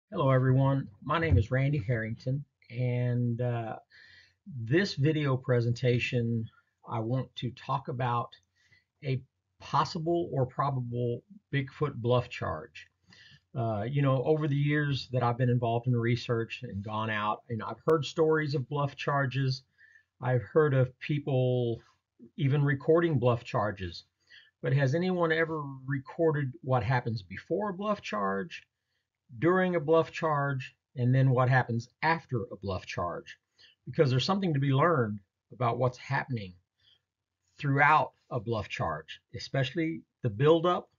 Hello, everyone. My name is Randy Harrington, and this video presentation, I want to talk about a possible or probable Bigfoot bluff charge. Over the years that I've been involved in research and gone out, and I've heard stories of bluff charges. I've heard of people even recording bluff charges. But has anyone ever recorded what happens before a bluff charge, during a bluff charge, and then what happens after a bluff charge? Because there's something to be learned about what's happening throughout a bluff charge, especially the buildup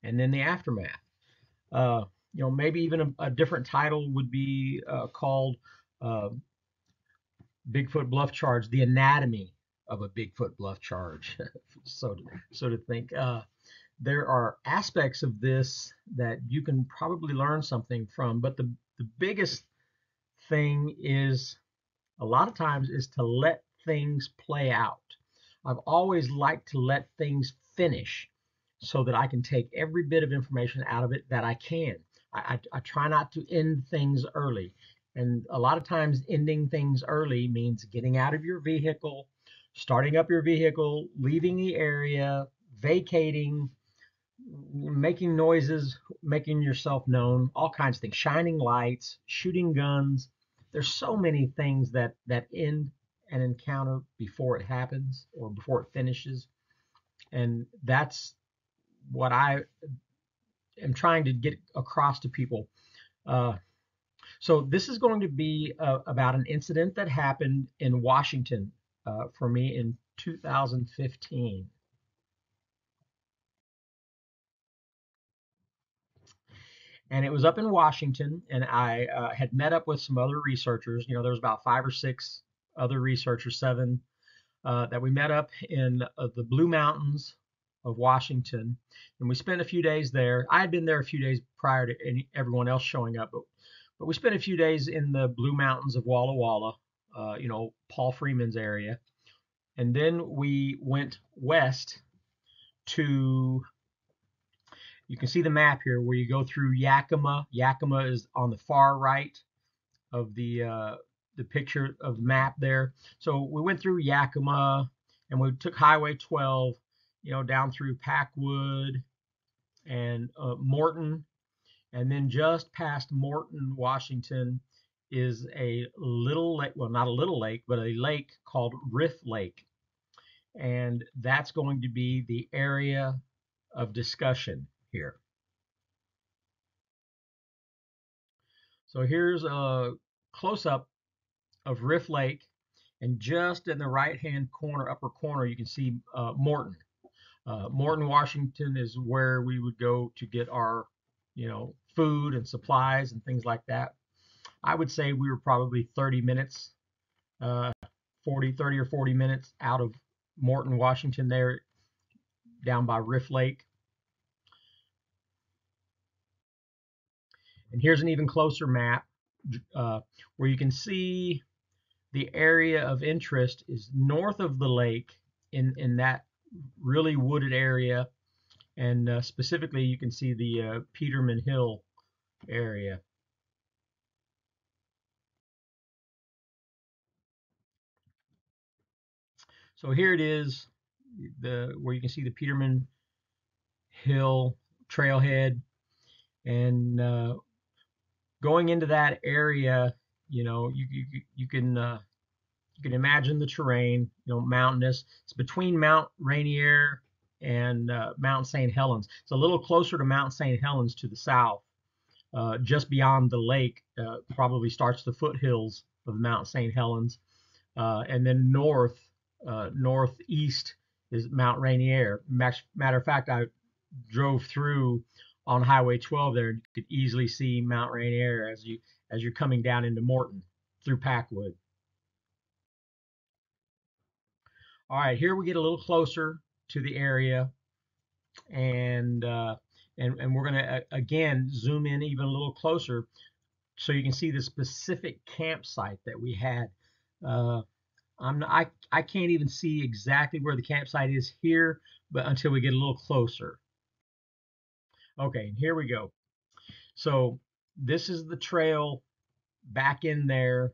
and then the aftermath. Uh, Maybe even a different title would be called uh, Bigfoot Bluff Charge, the anatomy of a Bigfoot Bluff Charge. so, so to think. There are aspects of this that you can probably learn something from, but the biggest thing is a lot of times is to let things play out. I've always liked to let things finish so that I can take every bit of information out of it that I can. I try not to end things early. And a lot of times, ending things early means getting out of your vehicle, starting up your vehicle, leaving the area, vacating, making noises, making yourself known, all kinds of things, shining lights, shooting guns. There's so many things that end an encounter before it happens or before it finishes, and that's what I am trying to get across to people. Uh, so this is going to be about an incident that happened in Washington for me in 2015. And it was up in Washington, and I had met up with some other researchers. There was about five or six other researchers, seven, that we met up in the Blue Mountains of Washington, and we spent a few days there. I had been there a few days prior to everyone else showing up, but we spent a few days in the Blue Mountains of Walla Walla, Paul Freeman's area, and then we went west to, you can see the map here where you go through Yakima. Yakima is on the far right of the picture of the map there. So we went through Yakima and we took Highway 12, down through Packwood and Morton, and then just past Morton, Washington, is a little lake. Well, not a little lake, but a lake called Riff Lake, and that's going to be the area of discussion here. So here's a close up of Riff Lake, and just in the right hand corner, upper corner, you can see Morton. Morton, Washington is where we would go to get our, food and supplies and things like that. I would say we were probably 30 minutes, uh, 30 or 40 minutes out of Morton, Washington, there down by Riff Lake. And here's an even closer map where you can see the area of interest is north of the lake in that really wooded area, and specifically you can see the Peterman Hill area. So here it is, the where you can see the Peterman Hill trailhead, and going into that area, you can imagine the terrain, mountainous. It's between Mount Rainier and Mount St. Helens. It's a little closer to Mount St. Helens to the south. Just beyond the lake, probably starts the foothills of Mount St. Helens, and then northeast is Mount Rainier. Matter of fact, I drove through on Highway 12 there, and you could easily see Mount Rainier as you're coming down into Morton through Packwood. All right, here we get a little closer to the area, and we're going to again zoom in even a little closer so you can see the specific campsite that we had. Uh, I can't even see exactly where the campsite is here, but until we get a little closer. Okay, here we go. So this is the trail back in there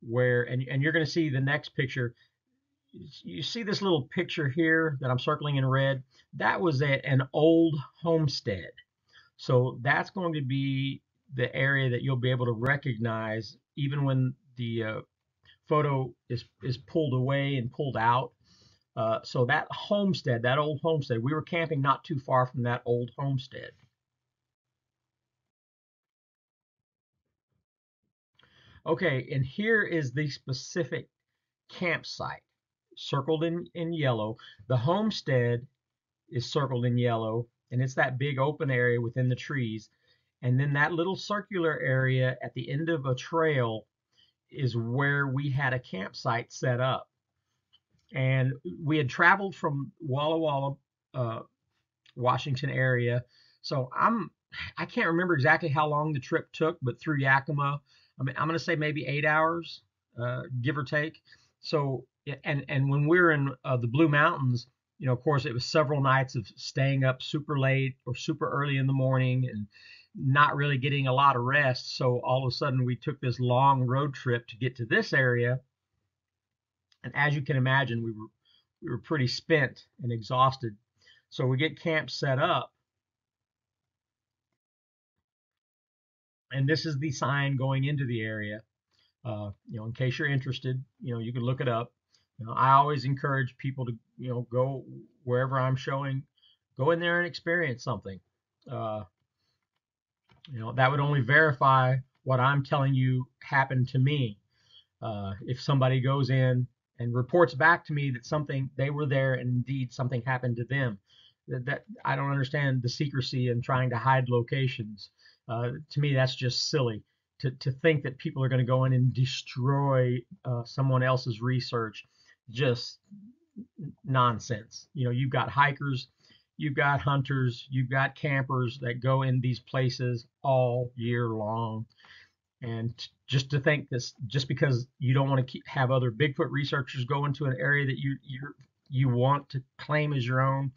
where, and you're going to see the next picture. You see this little picture here that I'm circling in red? That was an old homestead. So that's going to be the area that you'll be able to recognize even when the photo is pulled away and pulled out. So that homestead, that old homestead, we were camping not too far from that old homestead. Okay, and here is the specific campsite circled in yellow. The homestead is circled in yellow, and it's that big open area within the trees. And then that little circular area at the end of a trail is where we had a campsite set up. And we had traveled from Walla Walla, uh, Washington area. So I can't remember exactly how long the trip took, but through Yakima, I mean, I'm going to say maybe 8 hours, give or take. So, and when we were in the Blue Mountains, of course, it was several nights of staying up super late or super early in the morning and not really getting a lot of rest. So all of a sudden, we took this long road trip to get to this area, and as you can imagine, we were pretty spent and exhausted. So we get camp set up, and this is the sign going into the area. In case you're interested, you can look it up. I always encourage people to, go wherever I'm showing, go in there and experience something. Uh, that would only verify what I'm telling you happened to me. If somebody goes in and reports back to me that something they were there and indeed something happened to them, that I don't understand the secrecy and trying to hide locations. To me, that's just silly to think that people are going to go in and destroy someone else's research. Just nonsense. You've got hikers, you've got hunters, you've got campers that go in these places all year long. And just to think this, just because you don't want to have other Bigfoot researchers go into an area that you want to claim as your own,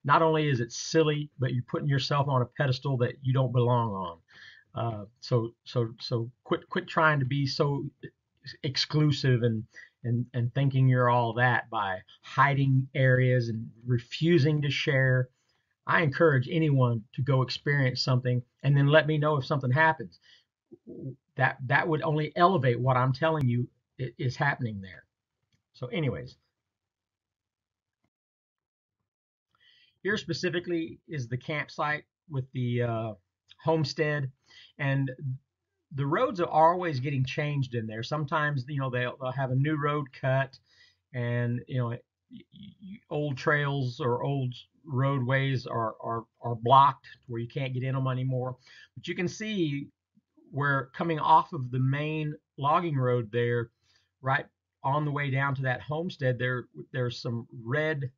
not only is it silly, but you're putting yourself on a pedestal that you don't belong on. So quit trying to be so exclusive and thinking you're all that by hiding areas and refusing to share. I encourage anyone to go experience something and then let me know if something happens. That would only elevate what I'm telling you is happening there. So, anyways, here specifically is the campsite with the homestead, and the roads are always getting changed in there. Sometimes they'll have a new road cut, and old trails or old roadways are blocked where you can't get in them anymore. But you can see where coming off of the main logging road there, right on the way down to that homestead, there's some red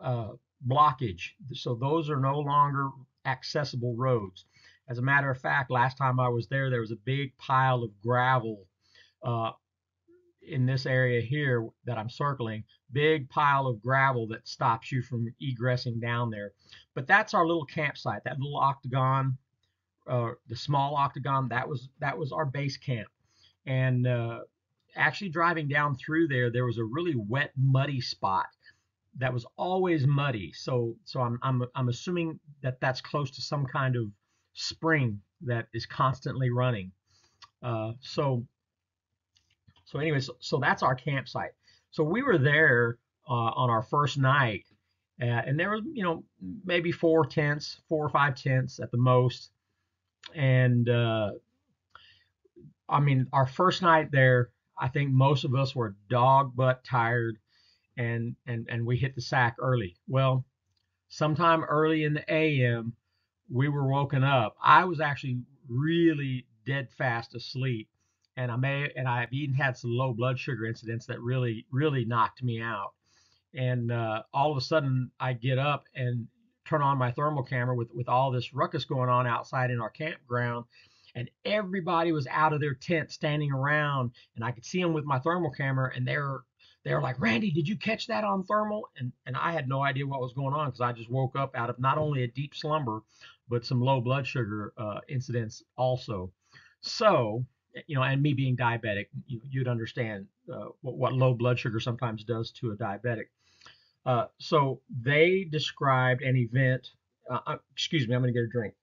uh, blockage. So those are no longer accessible roads. As a matter of fact, last time I was there was a big pile of gravel uh, in this area here that I'm circling. Big pile of gravel that stops you from egressing down there. But that's our little campsite, that little octagon, the small octagon. That was our base camp. And actually driving down through there was a really wet, muddy spot that was always muddy. So I'm assuming that that's close to some kind of spring that is constantly running. So anyways, so that's our campsite. So we were there on our first night, and there was maybe four or five tents at the most. And I mean, our first night there, I think most of us were dog butt tired, and we hit the sack early. Well, sometime early in the AM, we were woken up. I was actually really dead fast asleep, and I've even had some low blood sugar incidents that really knocked me out. And all of a sudden, I get up and turn on my thermal camera with all this ruckus going on outside in our campground, and everybody was out of their tent standing around, and I could see them with my thermal camera, and they were like, Randy, did you catch that on thermal? And I had no idea what was going on because I just woke up out of not only a deep slumber, but some low blood sugar incidents also. So, and me being diabetic, you'd understand what low blood sugar sometimes does to a diabetic. So they described an event. Excuse me, I'm going to get a drink.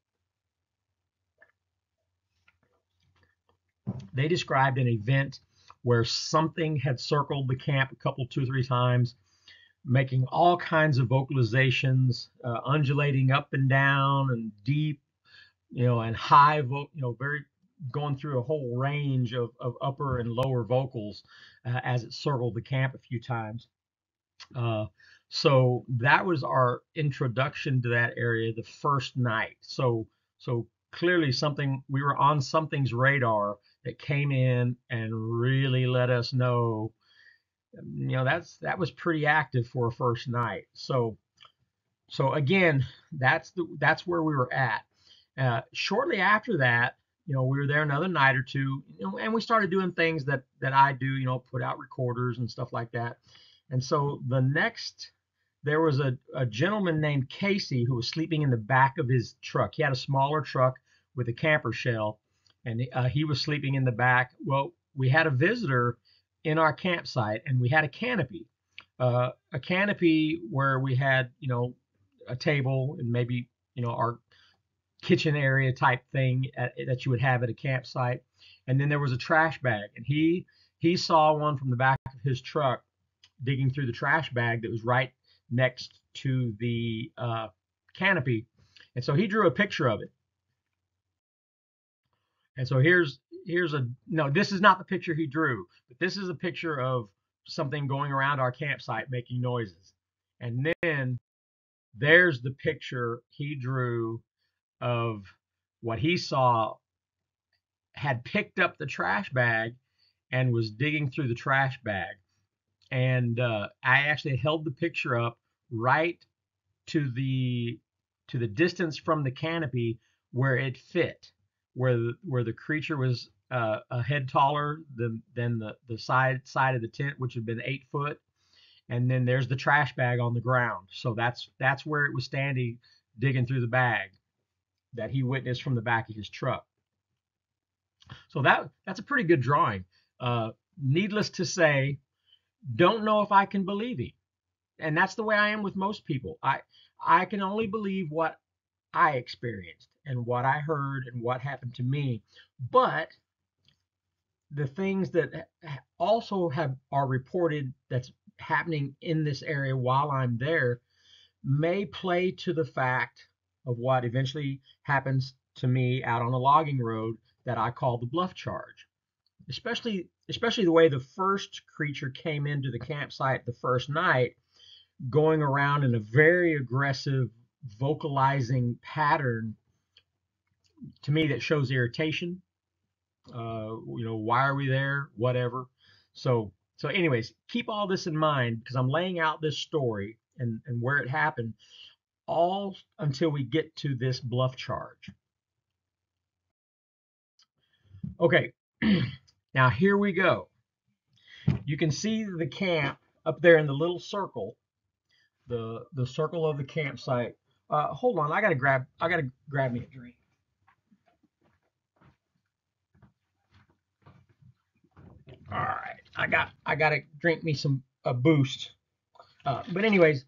They described an event where something had circled the camp a couple, two, three times, making all kinds of vocalizations, undulating up and down and deep, and high, very going through a whole range of upper and lower vocals as it circled the camp a few times. Uh, so that was our introduction to that area the first night. So clearly we were on something's radar that came in and really let us know, that was pretty active for a first night. So again, that's where we were at. Shortly after that, we were there another night or two, and we started doing things that I do, put out recorders and stuff like that. And so there was a gentleman named Casey who was sleeping in the back of his truck. He had a smaller truck with a camper shell, and he was sleeping in the back. Well, we had a visitor in our campsite, and we had a canopy where we had, a table and maybe, our kitchen area type thing that you would have at a campsite. And then there was a trash bag, and he saw one from the back of his truck digging through the trash bag that was right next to the canopy. And so he drew a picture of it. And so here's no, this is not the picture he drew, but this is a picture of something going around our campsite making noises. And then there's the picture he drew of what he saw had picked up the trash bag and was digging through the trash bag. And I actually held the picture up right to the distance from the canopy where it fit, where the creature was a head taller than the side of the tent, which had been 8 foot. And then there's the trash bag on the ground. So that's where it was standing, digging through the bag that he witnessed from the back of his truck. So that's a pretty good drawing. Needless to say, don't know if I can believe him. And that's the way I am with most people. I can only believe what I experienced and what I heard and what happened to me. But the things that also are reported that's happening in this area while I'm there may play to the fact of what eventually happens to me out on a logging road that I call the bluff charge. Especially the way the first creature came into the campsite the first night, going around in a very aggressive vocalizing pattern to me that shows irritation. Why are we there? Whatever. So anyways, keep all this in mind because I'm laying out this story and where it happened all until we get to this bluff charge. Okay, now here we go. You can see the camp up there in the little circle, the circle of the campsite. Hold on, I gotta grab me a drink. All right, I gotta drink me a boost. But anyways,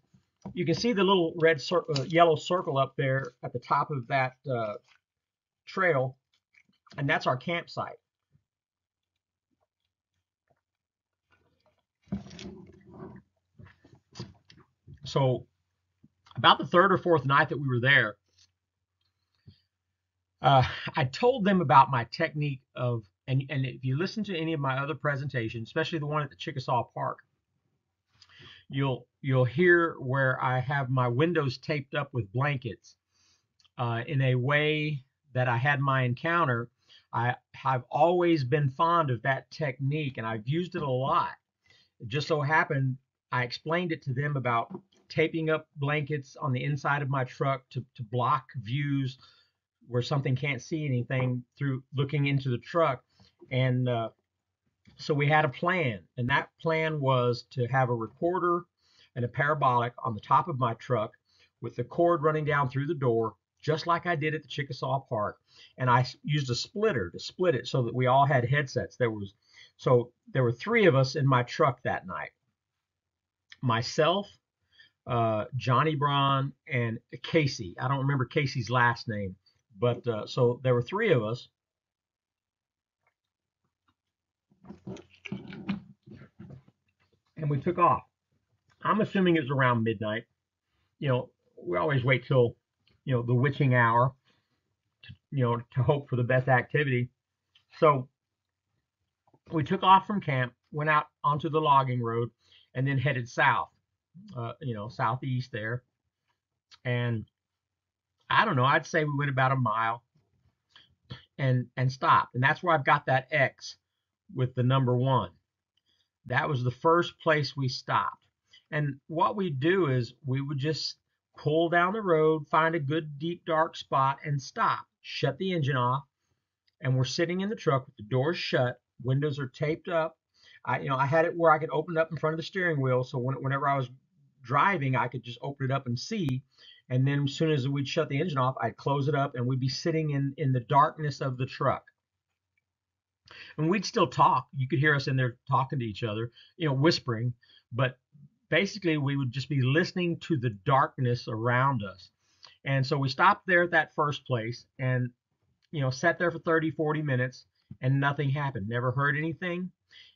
you can see the little red yellow circle up there at the top of that trail, and that's our campsite. So about the third or fourth night that we were there, I told them about my technique of, and if you listen to any of my other presentations, especially the one at the Chickasaw Park, you'll hear where I have my windows taped up with blankets in a way that I had my encounter. I have always been fond of that technique, and I've used it a lot. It just so happened I explained it to them about taping up blankets on the inside of my truck to block views where something can't see anything through looking into the truck. And so we had a plan, and that plan was to have a recorder and a parabolic on the top of my truck with the cord running down through the door, just like I did at the Chickasaw Park. And I used a splitter to split it so that we all had headsets. So there were three of us in my truck that night. Myself, Johnny Braun, and Casey. I don't remember Casey's last name, but so there were three of us. And we took off. I'm assuming it was around midnight. We always wait till, the witching hour, to hope for the best activity. So we took off from camp, went out onto the logging road, and then headed south, southeast there. And I don't know, I'd say we went about a mile and stopped. And that's where I've got that X with the number 1. That was the first place we stopped. And what we do is we would just pull down the road, find a good deep dark spot and stop, shut the engine off, and we're sitting in the truck with the doors shut, windows are taped up. I had it where I could open it up in front of the steering wheel, so whenever I was driving, I could just open it up and see. And then as soon as we'd shut the engine off, I'd close it up and we'd be sitting in the darkness of the truck. And we'd still talk. You could hear us in there talking to each other, whispering, but basically we would just be listening to the darkness around us. And so we stopped there at that first place and, sat there for 30, 40 minutes and nothing happened. Never heard anything.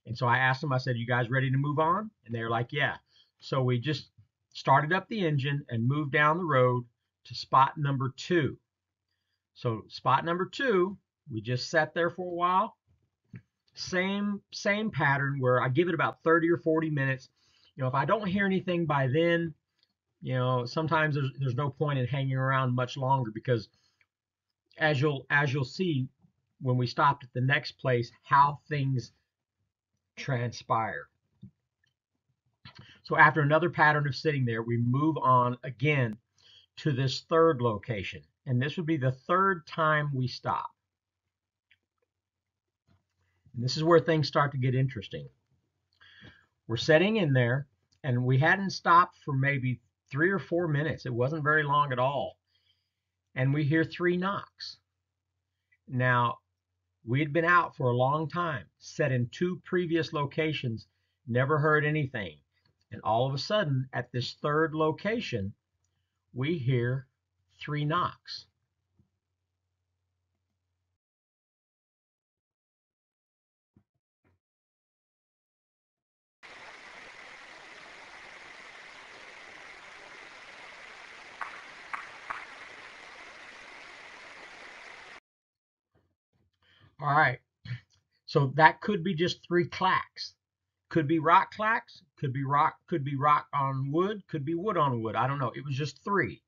And so I asked them, I said, "You guys ready to move on?" And they were like, "Yeah." So we just started up the engine and moved down the road to spot number 2. So spot number 2, we just sat there for a while. Same pattern where I give it about 30 or 40 minutes. If I don't hear anything by then, sometimes there's no point in hanging around much longer, because as you'll see when we stopped at the next place, how things transpire. So after another pattern of sitting there, we move on again to this third location, and this would be the third time we stop. And this is where things start to get interesting. We're sitting in there, and we hadn't stopped for maybe 3 or 4 minutes. It wasn't very long at all. And we hear 3 knocks. Now, we'd been out for a long time, set in 2 previous locations, never heard anything. And all of a sudden, at this third location, we hear 3 knocks. All right, so that could be just 3 clacks. Could be rock clacks, could be rock on wood, could be wood on wood. I don't know. It was just 3,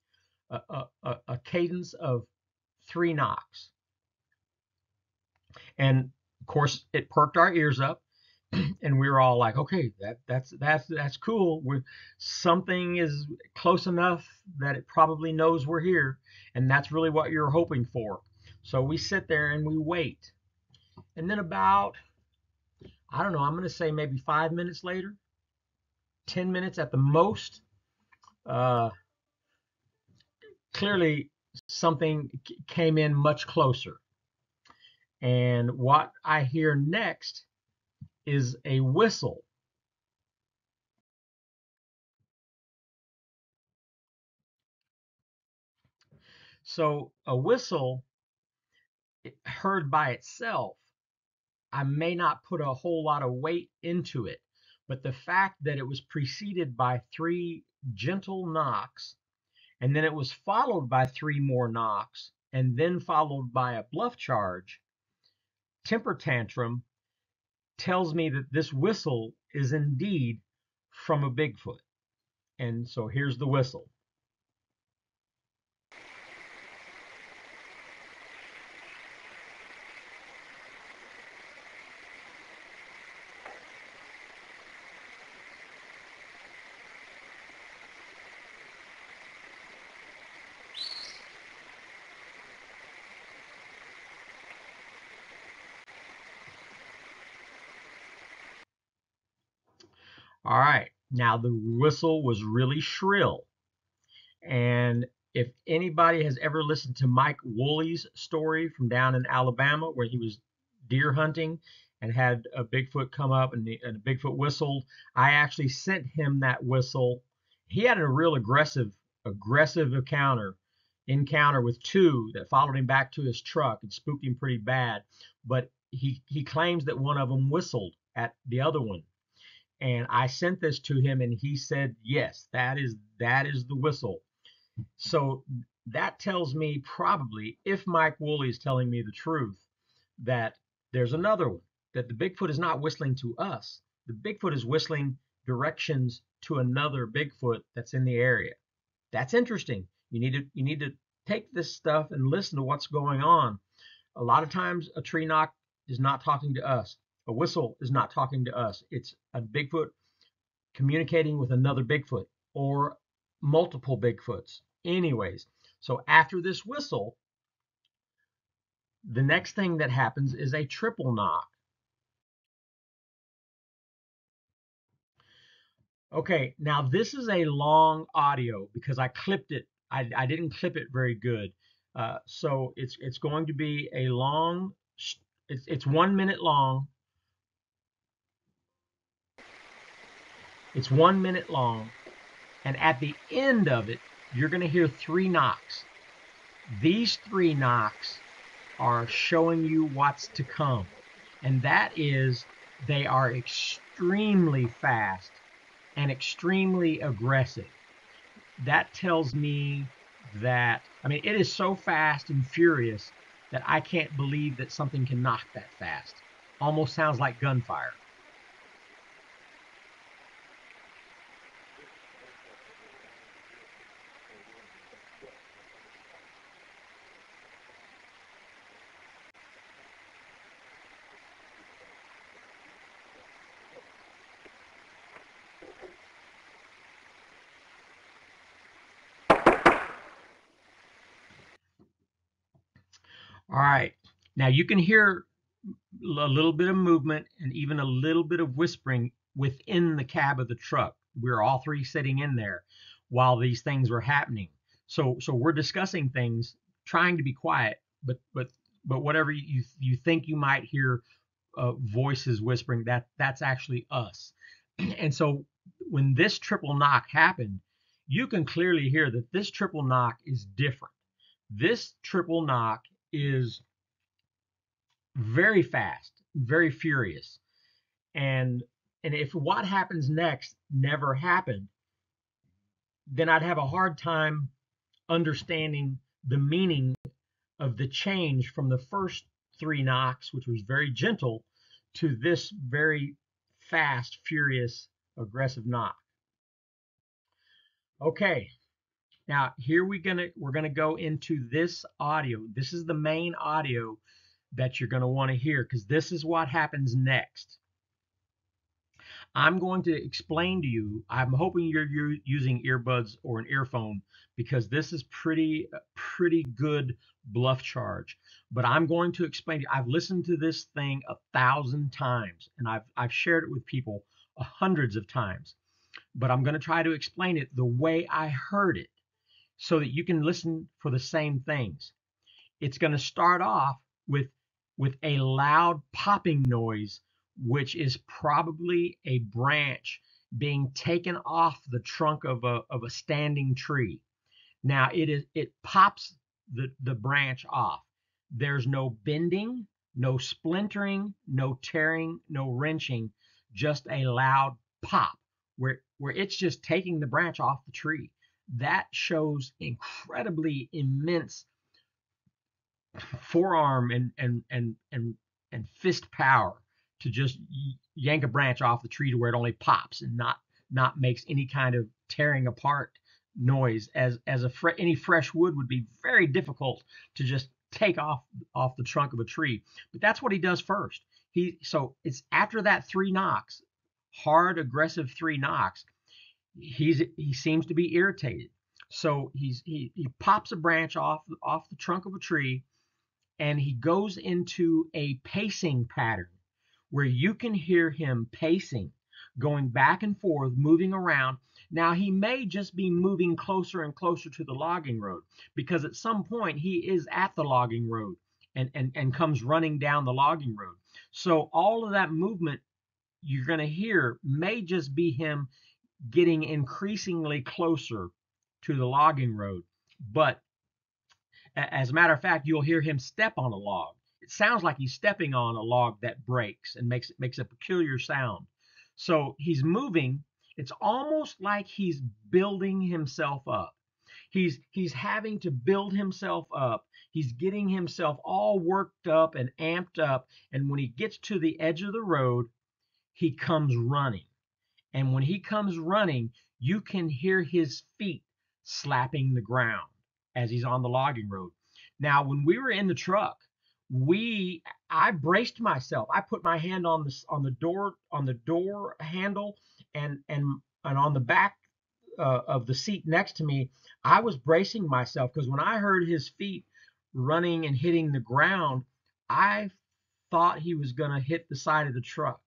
a cadence of 3 knocks. And of course, it perked our ears up, and we were all like, "Okay, that's cool. Something is close enough that it probably knows we're here," and that's really what you're hoping for. So we sit there and we wait, and then about, I don't know, I'm going to say maybe 5 minutes later, 10 minutes at the most, clearly something came in much closer. And what I hear next is a whistle. So a whistle, heard by itself, I may not put a whole lot of weight into it, but the fact that it was preceded by 3 gentle knocks, and then it was followed by 3 more knocks, and then followed by a bluff charge, temper tantrum, tells me that this whistle is indeed from a Bigfoot. And so here's the whistle. All right, now the whistle was really shrill, and If anybody has ever listened to Mike Woolley's story from down in Alabama, where he was deer hunting and had a Bigfoot come up and a Bigfoot whistled, I actually sent him that whistle. He had a real aggressive encounter with two that followed him back to his truck and spooked him pretty bad. But he claims that one of them whistled at the other one. And I sent this to him, and he said, yes, that is the whistle. So that tells me probably, if Mike Woolley is telling me the truth, that there's another one, that the Bigfoot is not whistling to us. The Bigfoot is whistling directions to another Bigfoot that's in the area. That's interesting. You need to take this stuff and listen to what's going on. A lot of times a tree knock is not talking to us. A whistle is not talking to us. It's a Bigfoot communicating with another Bigfoot or multiple Bigfoots. Anyways, so after this whistle, the next thing that happens is a triple knock. Okay, now this is a long audio because I clipped it. I didn't clip it very good. So it's going to be a long, it's 1 minute long. It's 1 minute long. And at the end of it, you're going to hear 3 knocks. These 3 knocks are showing you what's to come. And that is, they are extremely fast and extremely aggressive. That tells me that, I mean, it is so fast and furious that I can't believe that something can knock that fast. Almost sounds like gunfire. All right. Now you can hear a little bit of movement and even a little bit of whispering within the cab of the truck. We were all 3 sitting in there while these things were happening. So we're discussing things, trying to be quiet, but whatever you think you might hear voices whispering, that's actually us. And so when this triple knock happened, you can clearly hear that this triple knock is different. This triple knock is very fast, very furious. And if what happens next never happened, then I'd have a hard time understanding the meaning of the change from the first 3 knocks, which was very gentle, to this very fast, furious, aggressive knock. Okay, now here we're gonna go into this audio. This is the main audio that you're gonna want to hear, because this is what happens next. I'm going to explain to you. I'm hoping you're using earbuds or an earphone, because this is pretty good bluff charge. But I'm going to explain to you. I've listened to this thing 1,000 times, and I've shared it with people hundreds of times. But I'm going to try to explain it the way I heard it, so that you can listen for the same things. It's going to start off with a loud popping noise, which is probably a branch being taken off the trunk of a standing tree. Now it pops the branch off. There's no bending, no splintering, no tearing, no wrenching, just a loud pop where it's just taking the branch off the tree. That shows incredibly immense forearm and fist power to just yank a branch off the tree to where it only pops and not makes any kind of tearing apart noise, as any fresh wood would be very difficult to just take off the trunk of a tree. But that's what he does first. So it's after that 3 knocks, hard, aggressive 3 knocks, he seems to be irritated. So he pops a branch off the trunk of a tree, and he goes into a pacing pattern where you can hear him pacing, going back and forth, moving around, Now, he may just be moving closer and closer to the logging road, because at some point he is at the logging road and comes running down the logging road. So all of that movement you're going to hear may just be him getting increasingly closer to the logging road. But as a matter of fact, you'll hear him step on a log. It sounds like he's stepping on a log that breaks and makes a peculiar sound. So he's moving. It's almost like he's building himself up. He's having to build himself up. He's getting himself all worked up and amped up. And when he gets to the edge of the road, he comes running. And when he comes running, you can hear his feet slapping the ground as he's on the logging road. Now, when we were in the truck, I braced myself. I put my hand on the door handle, and on the back of the seat next to me. I was bracing myself because when I heard his feet running and hitting the ground, I thought he was going to hit the side of the truck,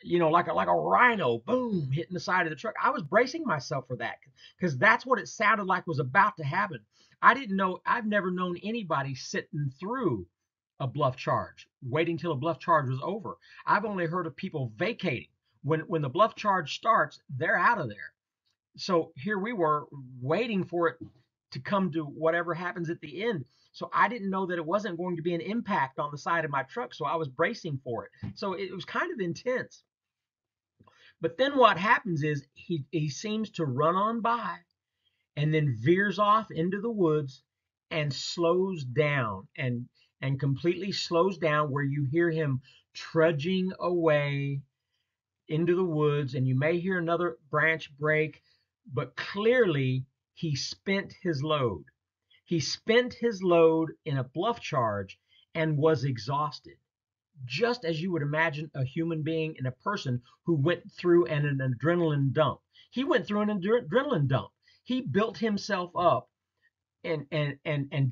like a rhino, boom, hitting the side of the truck. I was bracing myself for that because that's what it sounded like was about to happen. I didn't know, I've never known anybody sitting through a bluff charge, waiting till a bluff charge was over. I've only heard of people vacating. When the bluff charge starts, they're out of there. So here we were waiting for it to come to whatever happens at the end. So I didn't know that it wasn't going to be an impact on the side of my truck. So I was bracing for it. So it was kind of intense. But then what happens is he seems to run on by and then veers off into the woods and slows down and completely slows down, where you hear him trudging away into the woods, and you may hear another branch break, but clearly he spent his load. He spent his load in a bluff charge and was exhausted, just as you would imagine a human being and a person who went through an adrenaline dump. He went through an adrenaline dump. He built himself up and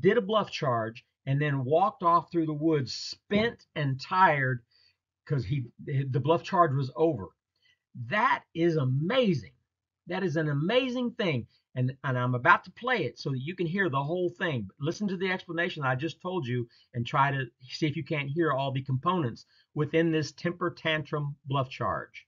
did a bluff charge and then walked off through the woods, spent and tired, because the bluff charge was over. That is amazing. That is an amazing thing. And I'm about to play it so that you can hear the whole thing. Listen to the explanation I just told you and try to see if you can't hear all the components within this temper tantrum bluff charge.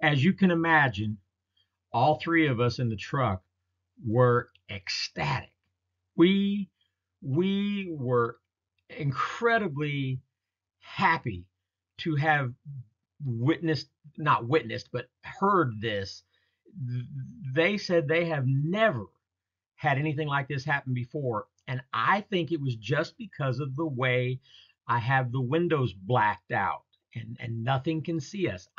as you can imagine, all three of us in the truck were ecstatic. We were incredibly happy to have witnessed, not witnessed, but heard this. They said they have never had anything like this happen before. And I think it was just because of the way I have the windows blacked out and nothing can see us.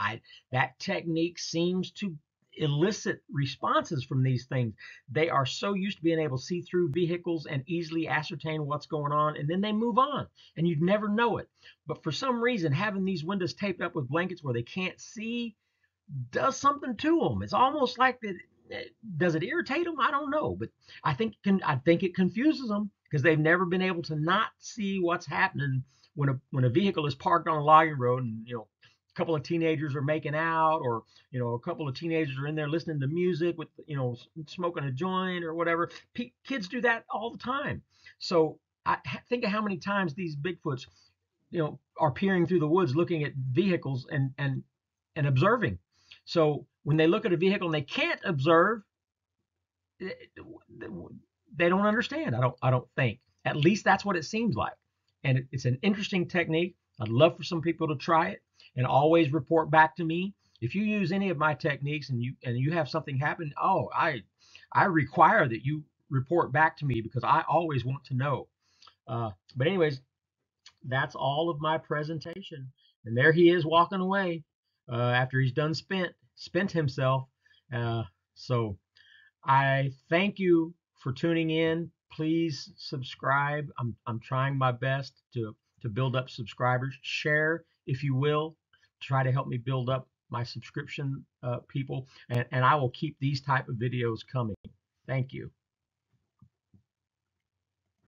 That technique seems to elicit responses from these things. They are so used to being able to see through vehicles and easily ascertain what's going on, and then they move on, and you'd never know it. But for some reason, having these windows taped up with blankets where they can't see does something to them. It's almost like that. Does it irritate them? I don't know, but I think it confuses them because they've never been able to not see what's happening when a vehicle is parked on a logging road, and a couple of teenagers are making out, or a couple of teenagers are in there listening to music with smoking a joint or whatever. Kids do that all the time. So I think of how many times these Bigfoots are peering through the woods looking at vehicles and observing. So when they look at a vehicle and they can't observe, they don't understand. I don't think. At least that's what it seems like. And it's an interesting technique. I'd love for some people to try it and always report back to me. If you use any of my techniques and you have something happen, oh, I require that you report back to me because I always want to know. But anyways, that's all of my presentation. And there he is walking away after he's done spent himself. Uh, so I thank you for tuning in. Please subscribe. I'm trying my best to build up subscribers. Share if you will. Try to help me build up my subscription people, and I will keep these type of videos coming. Thank you.